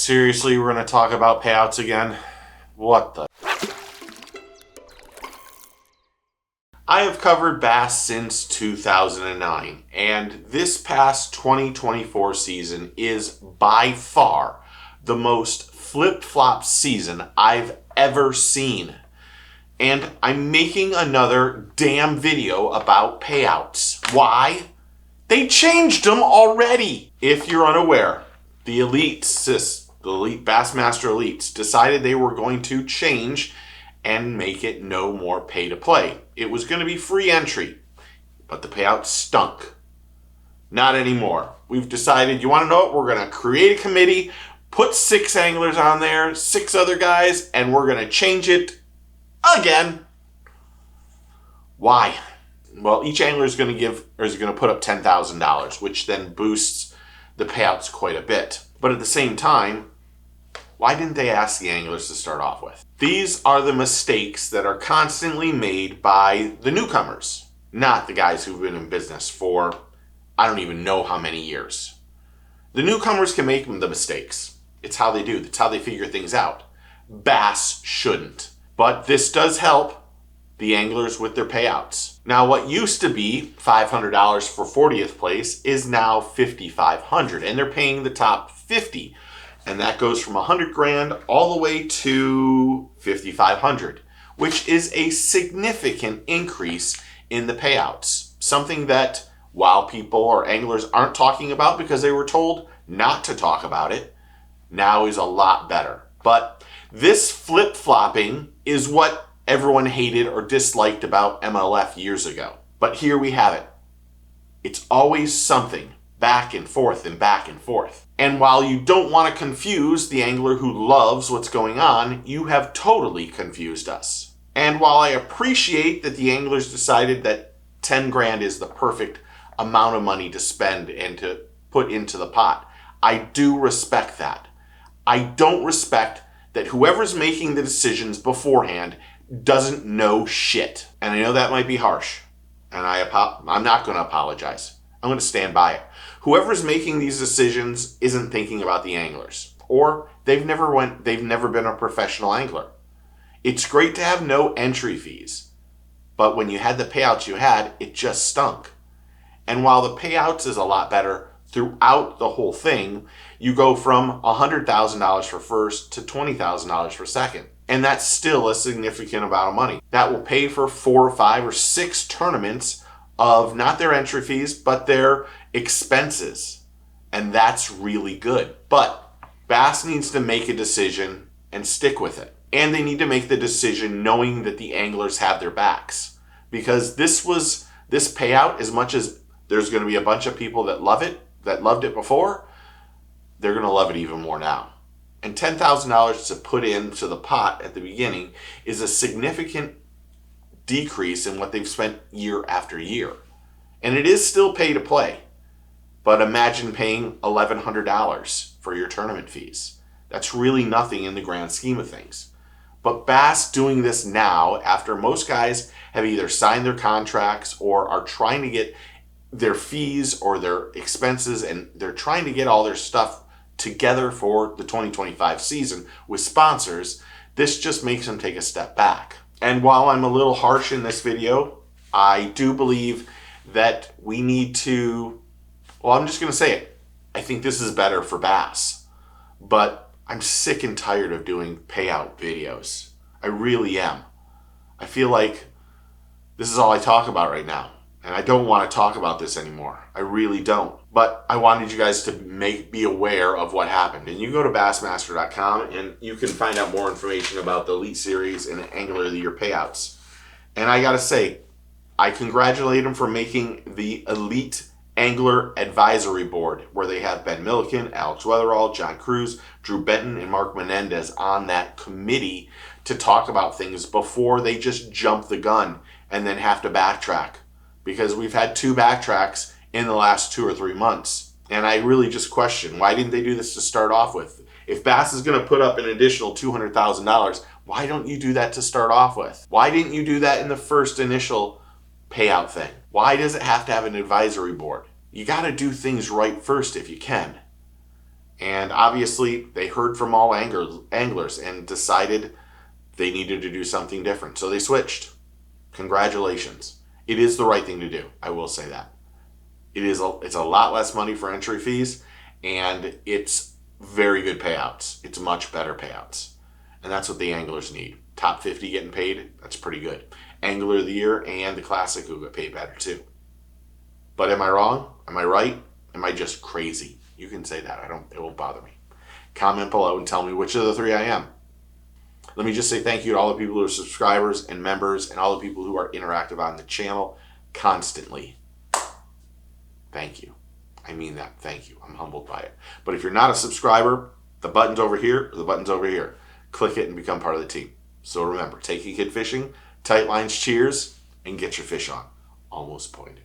Seriously, we're going to talk about payouts again? What the? I have covered bass since 2009, and this past 2024 season is by far the most flip-flop season I've ever seen. And I'm making another damn video about payouts. Why? They changed them already. If you're unaware, the Elites, the Bassmaster Elites, decided they were going to change and make it no more pay to play. It was going to be free entry, but the payout stunk. Not anymore. We've decided, you want to know what? We're going to create a committee, put 6 anglers on there, 6 other guys, and we're going to change it again. Why? Well, each angler is going to put up $10,000, which then boosts the payouts quite a bit. But at the same time, why didn't they ask the anglers to start off with? These are the mistakes that are constantly made by the newcomers, not the guys who've been in business for I don't even know how many years. The newcomers can make the mistakes. It's how they do. It's how they figure things out. Bass shouldn't. But this does help the anglers with their payouts. Now, what used to be $500 for 40th place is now $5,500, and they're paying the top 50. And that goes from 100 grand all the way to 5,500, which is a significant increase in the payouts. Something that, while people or anglers aren't talking about because they were told not to talk about it, now is a lot better. But this flip-flopping is what everyone hated or disliked about MLF years ago. But here we have it. It's always something, back and forth and back and forth. And while you don't want to confuse the angler who loves what's going on, you have totally confused us. And while I appreciate that the anglers decided that 10 grand is the perfect amount of money to spend and to put into the pot, I do respect that. I don't respect that whoever's making the decisions beforehand doesn't know shit. And I know that might be harsh, and I'm not going to apologize. I'm going to stand by it. Whoever's making these decisions isn't thinking about the anglers, or they've never been a professional angler. It's great to have no entry fees, but when you had the payouts you had, it just stunk. And while the payouts is a lot better throughout the whole thing, you go from $100,000 for first to $20,000 for second. And that's still a significant amount of money. That will pay for 4 or 5 or 6 tournaments of not their entry fees, but their expenses. And that's really good. But Bass needs to make a decision and stick with it. And they need to make the decision knowing that the anglers have their backs. Because this payout, as much as there's going to be a bunch of people that love it, that loved it before, they're going to love it even more now. And $10,000 to put into the pot at the beginning is a significant decrease in what they've spent year after year. And it is still pay to play. But imagine paying $1,100 for your tournament fees. That's really nothing in the grand scheme of things. But Bass doing this now, after most guys have either signed their contracts or are trying to get their fees or their expenses, and they're trying to get all their stuff together for the 2025 season with sponsors, this just makes them take a step back. And while I'm a little harsh in this video, I do believe that we need to, well, I'm just going to say it. I think this is better for Bass. But I'm sick and tired of doing payout videos. I really am. I feel like this is all I talk about right now. And I don't want to talk about this anymore. I really don't. But I wanted you guys to be aware of what happened. And you go to Bassmaster.com and you can find out more information about the Elite Series and Angler of the Year payouts. And I got to say, I congratulate them for making the Elite Angler Advisory Board, where they have Ben Milliken, Alex Weatherall, John Cruz, Drew Benton, and Mark Menendez on that committee to talk about things before they just jump the gun and then have to backtrack. Because we've had 2 backtracks in the last 2 or 3 months. And I really just question, why didn't they do this to start off with? If Bass is going to put up an additional $200,000, why don't you do that to start off with? Why didn't you do that in the first initial payout thing? Why does it have to have an advisory board? You got to do things right first if you can. And obviously, they heard from all anglers and decided they needed to do something different. So they switched. Congratulations. It is the right thing to do. I will say that. It's a lot less money for entry fees, and it's very good payouts. It's much better payouts. And that's what the anglers need. Top 50 getting paid, that's pretty good. Angler of the Year and the Classic will get paid better too. But am I wrong? Am I right? Am I just crazy? You can say that. It won't bother me. Comment below and tell me which of the three I am. Let me just say thank you to all the people who are subscribers and members and all the people who are interactive on the channel constantly. Thank you. I mean that. Thank you. I'm humbled by it. But if you're not a subscriber, the button's over here or the button's over here. Click it and become part of the team. So remember, take a kid fishing, tight lines, cheers, and get your fish on. Almost pointed.